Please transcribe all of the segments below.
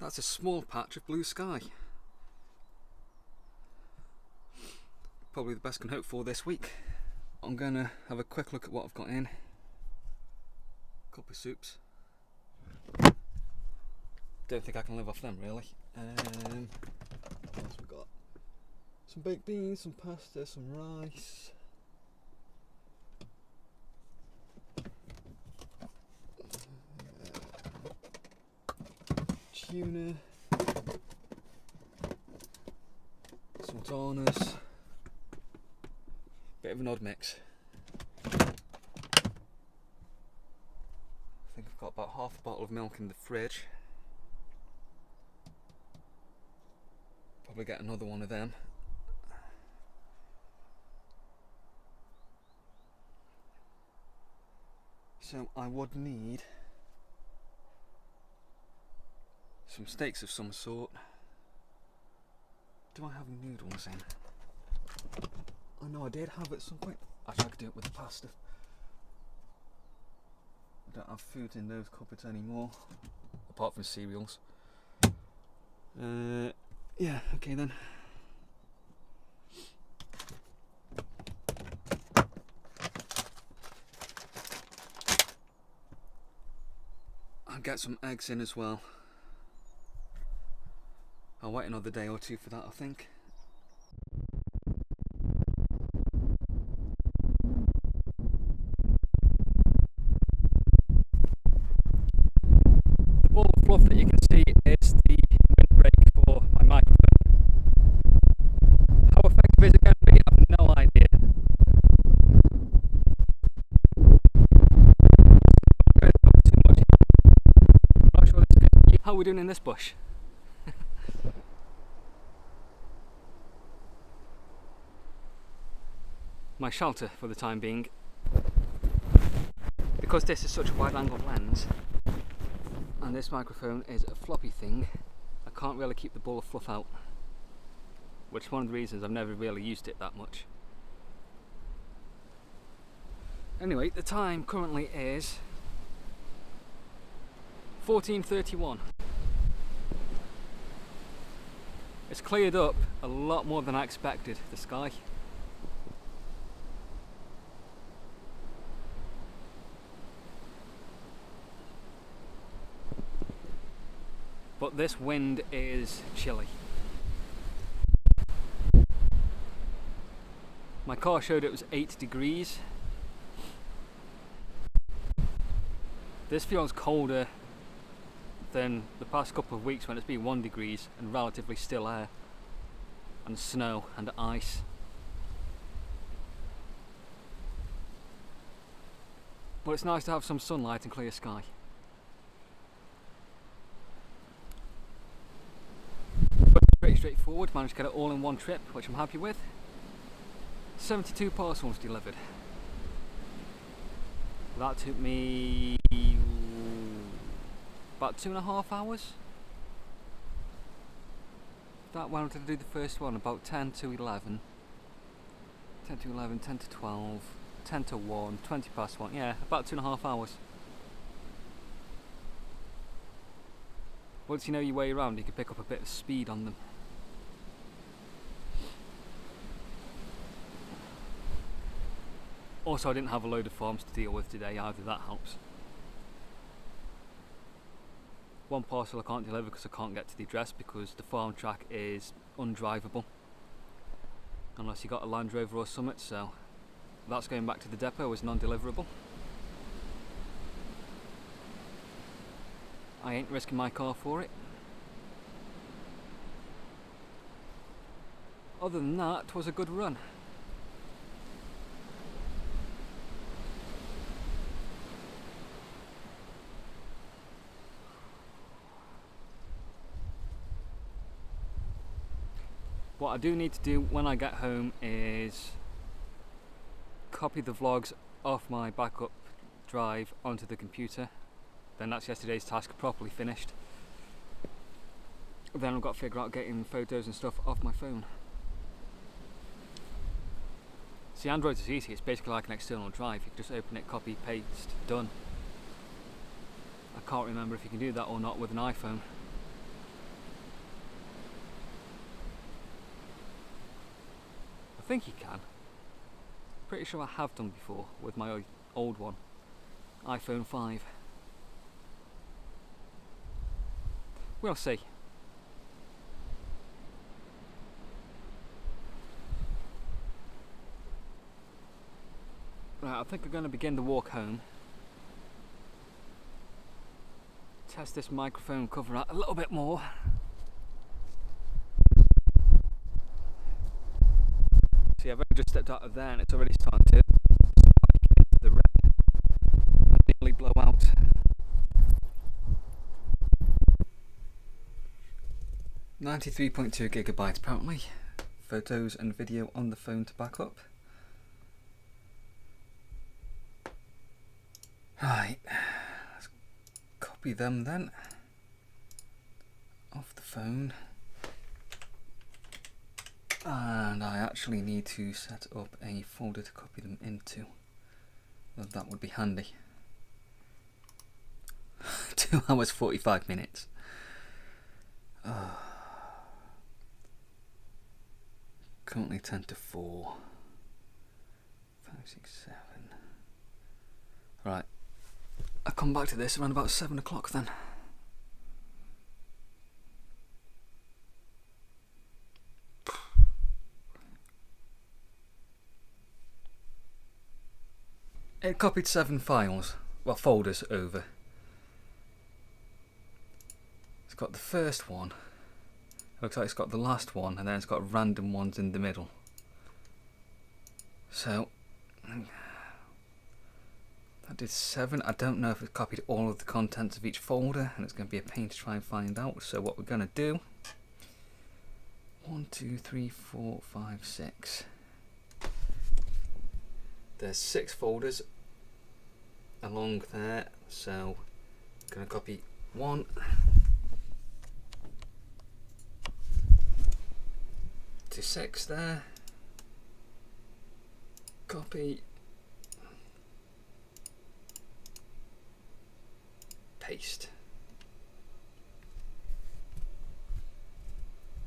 That's a small patch of blue sky. Probably the best I can hope for this week. I'm going to have a quick look at what I've got in. Couple of soups. Don't think I can live off them really. What else we got? Some baked beans, some pasta, some rice. Tuna. Sultanas. Bit of an odd mix. I think I've got about half a bottle of milk in the fridge. Probably get another one of them. So I would need some steaks of some sort. Do I have noodles in? I know I did have at some point. Actually I could do it with the pasta. I don't have food in those cupboards anymore, apart from cereals. Yeah, okay then. I'll get some eggs in as well. I'll wait another day or two for that, I think. The ball of fluff that you can see is the windbreak for my microphone. How effective is it going to be? I have no idea. I'm not sure this is going to be. How are we doing in this bush? My shelter for the time being, because this is such a wide angle lens and this microphone is a floppy thing, I can't really keep the ball of fluff out, which is one of the reasons I've never really used it that much. Anyway, the time currently is 14:31. It's cleared up a lot more than I expected, the sky. But this wind is chilly. My car showed it was 8 degrees. This feels colder than the past couple of weeks when it's been 1 degrees and relatively still air and snow and ice. But it's nice to have some sunlight and clear sky. Pretty straightforward, managed to get it all in one trip, which I'm happy with. 72 parcels delivered. That took me about 2.5 hours. That when did I do the first one? About 10 to 11. 10 to 11, 10 to 12, 10 to 1, 20 past 1. Yeah, about 2.5 hours. Once you know your way around, you can pick up a bit of speed on them. Also, I didn't have a load of farms to deal with today either, that helps. One parcel I can't deliver because I can't get to the address because the farm track is undrivable. Unless you got a Land Rover or something, so that's going back to the depot as non-deliverable. I ain't risking my car for it. Other than that, it was a good run. What I do need to do when I get home is copy the vlogs off my backup drive onto the computer. Then that's yesterday's task properly finished. Then I've got to figure out getting photos and stuff off my phone. See, Android is easy, it's basically like an external drive. You can just open it, copy, paste, done. I can't remember if you can do that or not with an iPhone. think you can. Pretty sure I have done before with my old one, iPhone 5. We'll see. Right, I think I'm going to begin the walk home. Test this microphone cover out a little bit more. See, I've only just stepped out of there and it's already starting to spike into the red and nearly blow out. £93.2 apparently. Photos and video on the phone to back up. Right, let's copy them then off the phone. And I actually need to set up a folder to copy them into. Well, that would be handy. 2 hours 45 minutes. Currently 10 to 4. 5, 6, 7. Right. I'll come back to this around about 7 o'clock then. It copied 7 files, well, folders over. It's got the first one, looks like it's got the last one, and then it's got random ones in the middle. So, that did 7. I don't know if it copied all of the contents of each folder, and it's going to be a pain to try and find out. So what we're going to do, 1, 2, 3, 4, 5, 6. There's 6 folders along there, so I'm going to copy 1, 2, 6 there, copy, paste.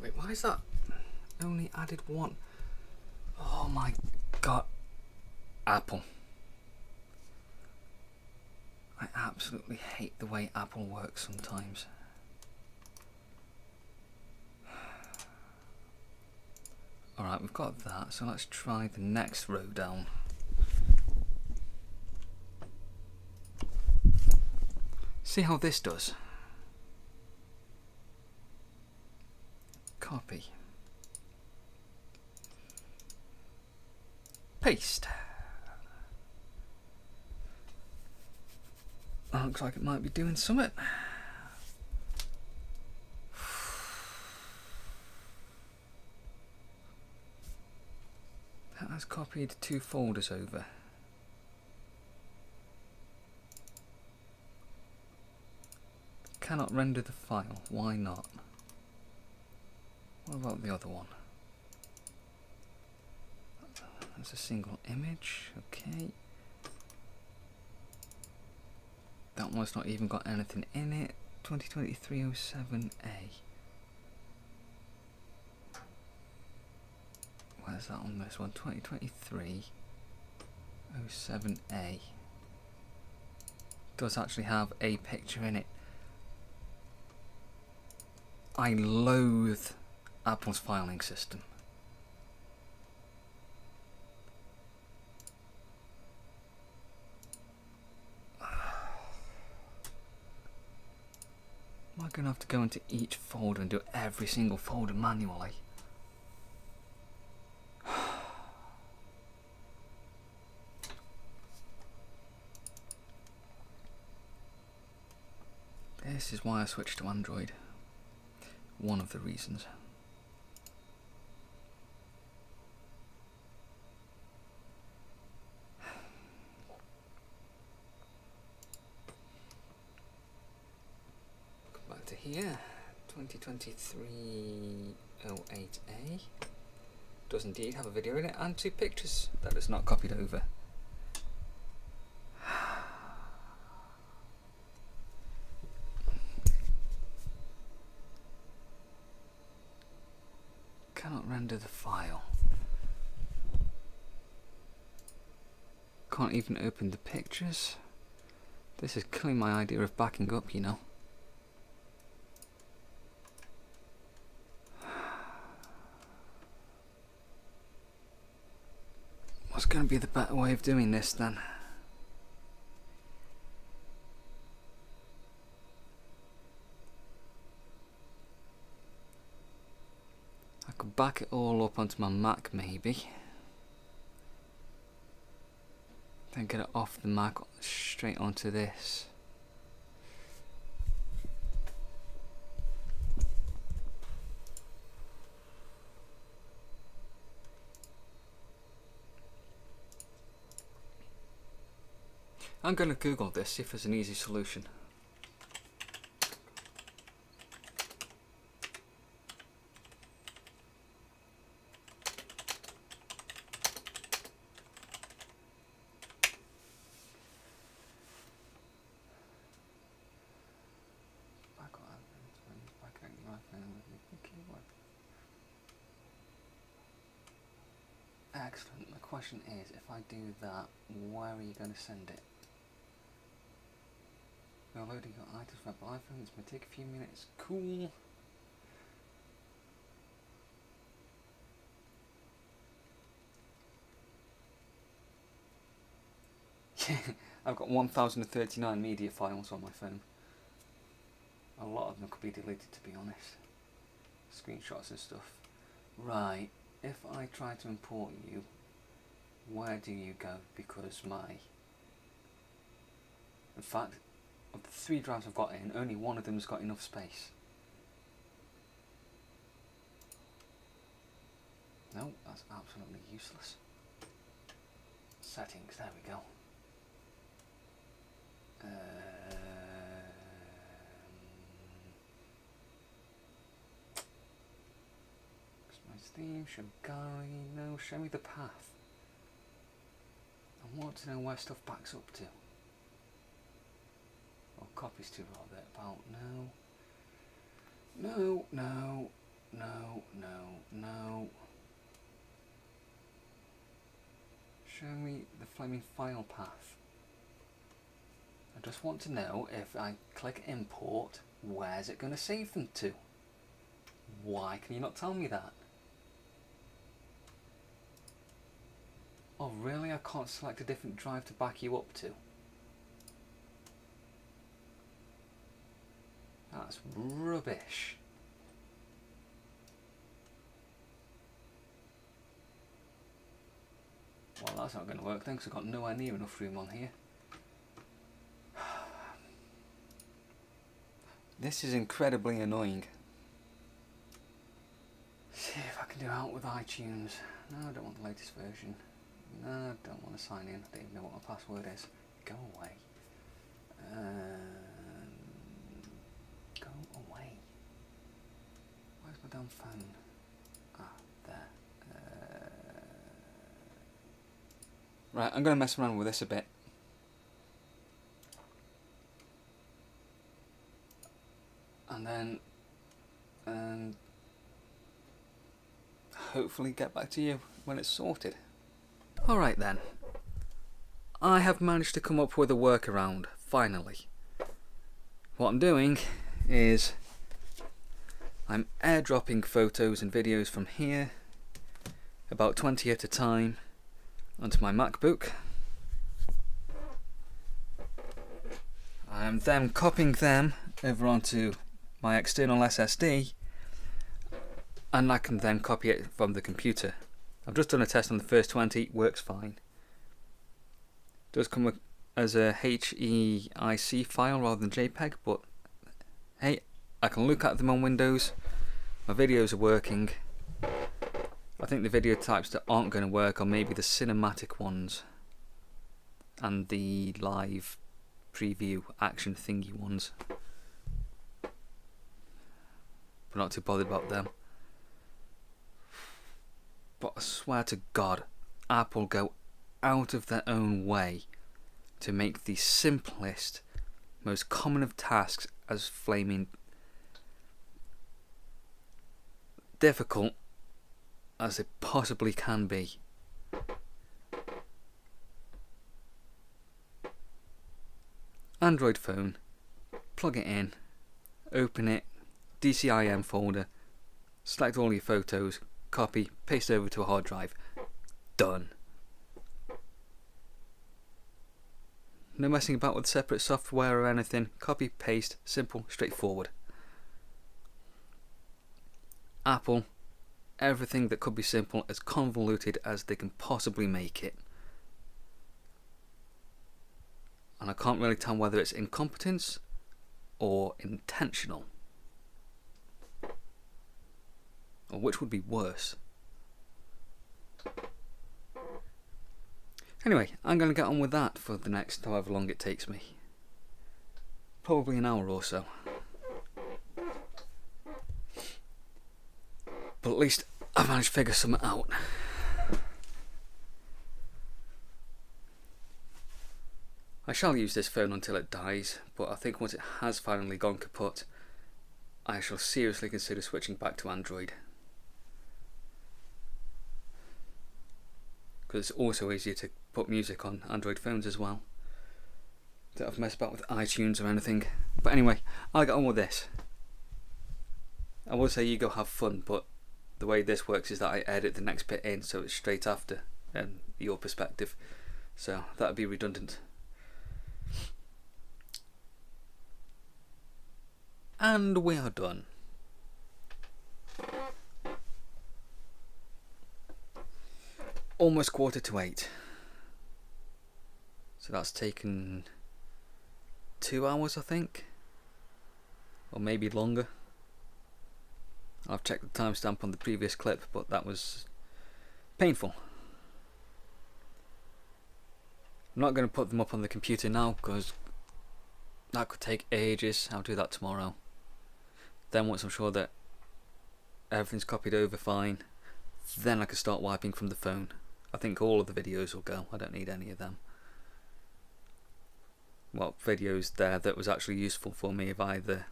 Wait, why is that only added 1? Oh my god. Apple. I absolutely hate the way Apple works sometimes. Alright, we've got that, so let's try the next row down. See how this does. Copy. Paste. That looks like it might be doing something. That has copied 2 folders over. Cannot render the file. Why not? What about the other one? That's a single image. Okay. That one's not even got anything in it. 2023-07A. Where's that on this one? 2023-07A. Does actually have a picture in it. I loathe Apple's filing system. Am I going to have to go into each folder and do every single folder manually? This is why I switched to Android. One of the reasons. Back to here, 2023-08A. Does indeed have a video in it and 2 pictures that is not copied over. Cannot render the file. can't even open the pictures. This is killing my idea of backing up, you know. What's going to be the better way of doing this then? I could back it all up onto my Mac maybe. Then get it off the Mac straight onto this. I'm going to Google this, see if there's an easy solution. Excellent. The question is, if I do that, where are you going to send it? You're loading your items from iPhone. It's going to take a few minutes. Cool. I've got 1039 media files on my phone. A lot of them could be deleted, to be honest. Screenshots and stuff. Right. If I try to import you, where do you go? Because in fact, of the 3 drives I've got in, only one of them's got enough space. No, that's absolutely useless. Settings, there we go. Theme, show gallery, no, show me the path. I want to know where stuff backs up to. Or copies to rather, about no. No. Show me the flaming file path. I just want to know if I click import, where's it going to save them to? Why can you not tell me that? Oh really? I can't select a different drive to back you up to? That's rubbish. Well, that's not going to work then, because I've got nowhere near enough room on here. This is incredibly annoying. See if I can do out with iTunes. No, I don't want the latest version. No, I don't want to sign in. I don't even know what my password is. Go away. Go away. Where's my damn phone? Ah, there. Right, I'm going to mess around with this a bit. And then hopefully get back to you when it's sorted. Alright then, I have managed to come up with a workaround, finally. What I'm doing is I'm airdropping photos and videos from here, about 20 at a time, onto my MacBook. I'm then copying them over onto my external SSD, and I can then copy it from the computer. I've just done a test on the first 20, works fine. It does come as a HEIC file rather than JPEG, but hey, I can look at them on Windows. My videos are working. I think the video types that aren't going to work are maybe the cinematic ones and the live preview action thingy ones. But not too bothered about them. But I swear to God, Apple go out of their own way to make the simplest, most common of tasks as flaming difficult as it possibly can be. Android phone, plug it in, open it, DCIM folder, select all your photos, copy, paste over to a hard drive. Done. No messing about with separate software or anything. Copy, paste, simple, straightforward. Apple, everything that could be simple, as convoluted as they can possibly make it. And I can't really tell whether it's incompetence or intentional. Or which would be worse. Anyway, I'm going to get on with that for the next however long it takes me. Probably an hour or so. But at least I've managed to figure something out. I shall use this phone until it dies, but I think once it has finally gone kaput, I shall seriously consider switching back to Android. Because it's also easier to put music on Android phones as well. Don't have to mess about with iTunes or anything. But anyway, I'll get on with this. I will say you go have fun, but the way this works is that I edit the next bit in so it's straight after your perspective. So that would be redundant. And we are done. Almost 7:45. So that's taken 2 hours, I think. Or maybe longer. I've checked the timestamp on the previous clip, but that was painful. I'm not going to put them up on the computer now because that could take ages. I'll do that tomorrow. Then once I'm sure that everything's copied over fine, then I can start wiping from the phone. I think all of the videos will go. I don't need any of them. Well, videos there that was actually useful for me have either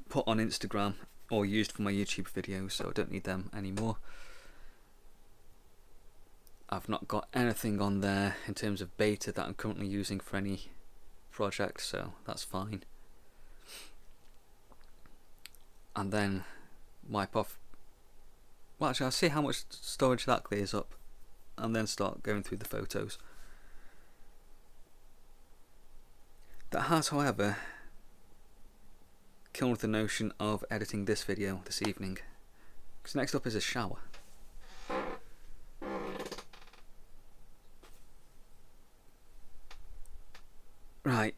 put on Instagram or used for my YouTube videos, so I don't need them anymore. I've not got anything on there in terms of beta that I'm currently using for any project, so that's fine. And then wipe off. Well, actually, I'll see how much storage that clears up and then start going through the photos. That has, however, killed the notion of editing this video this evening, because next up is a shower. Right.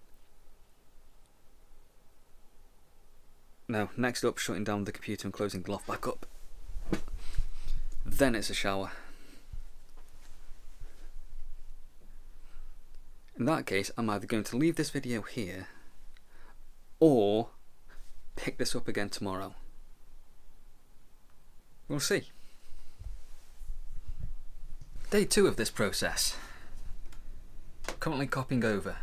No, next up, shutting down the computer and closing the loft back up. Then it's a shower. In that case, I'm either going to leave this video here or pick this up again tomorrow. We'll see. Day 2 of this process. Currently copying over.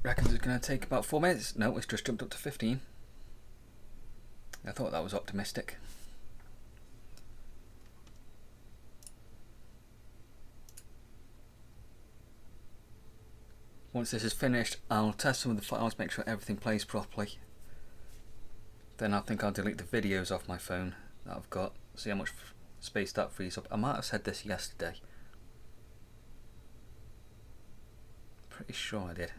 Reckons it's going to take about 4 minutes. No, it's just jumped up to 15. I thought that was optimistic. Once this is finished, I'll test some of the files, make sure everything plays properly. Then I think I'll delete the videos off my phone that I've got, see how much space that frees up. I might have said this yesterday. Pretty sure I did.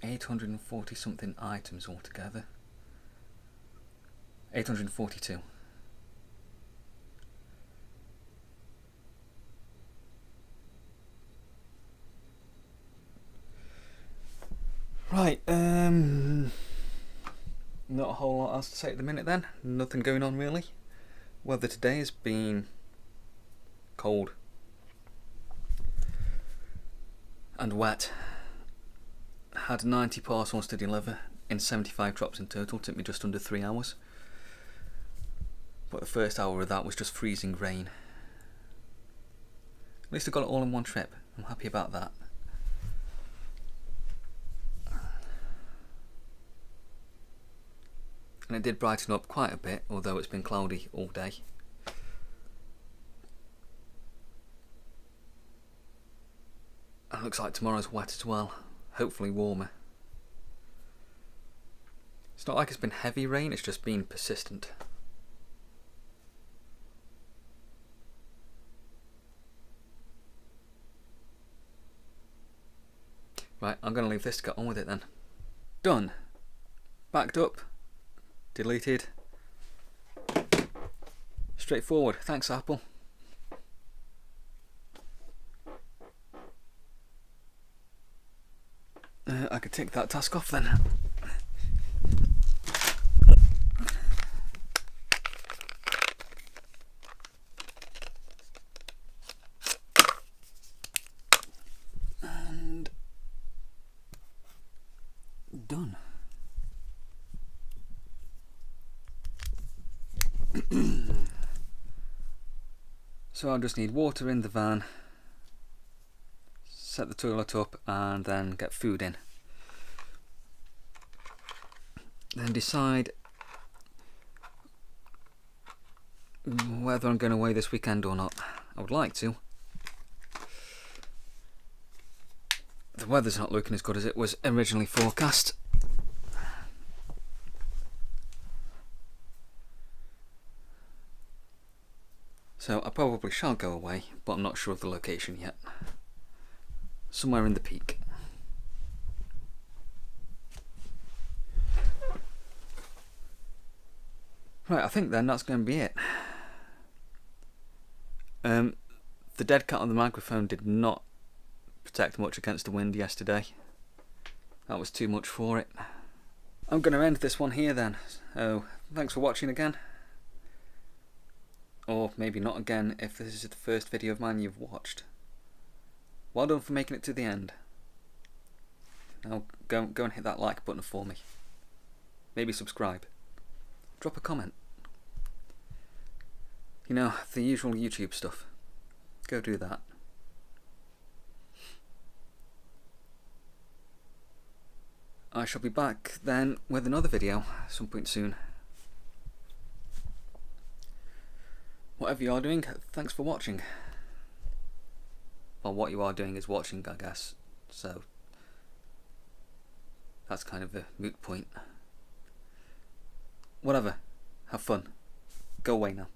$840 something items altogether. 842. Right, not a whole lot else to say at the minute then. Nothing going on really. Weather today has been cold and wet. Had 90 parcels to deliver in 75 drops in total. Took me just under 3 hours. But the first hour of that was just freezing rain. At least I got it all in one trip. I'm happy about that. and it did brighten up quite a bit, although it's been cloudy all day. And it looks like tomorrow's wet as well, hopefully warmer. It's not like it's been heavy rain, it's just been persistent. Right, I'm going to leave this to get on with it then. Done. Backed up. Deleted. Straightforward. Thanks, Apple. I could take that task off then. And done. So I'll just need water in the van, set the toilet up, and then get food in. Then decide whether I'm going away this weekend or not. I would like to. The weather's not looking as good as it was originally forecast. So I probably shall go away, but I'm not sure of the location yet. Somewhere in the Peak. Right, I think then that's going to be it. The dead cat on the microphone did not protect much against the wind yesterday. That was too much for it. I'm going to end this one here then. So thanks for watching again. Or maybe not again if this is the first video of mine you've watched. Well done for making it to the end. Now go and hit that like button for me. Maybe subscribe. Drop a comment. You know, the usual YouTube stuff. Go do that. I shall be back then with another video at some point soon. Whatever you are doing, thanks for watching. Well, what you are doing is watching, I guess. So that's kind of a moot point. Whatever. Have fun. Go away now.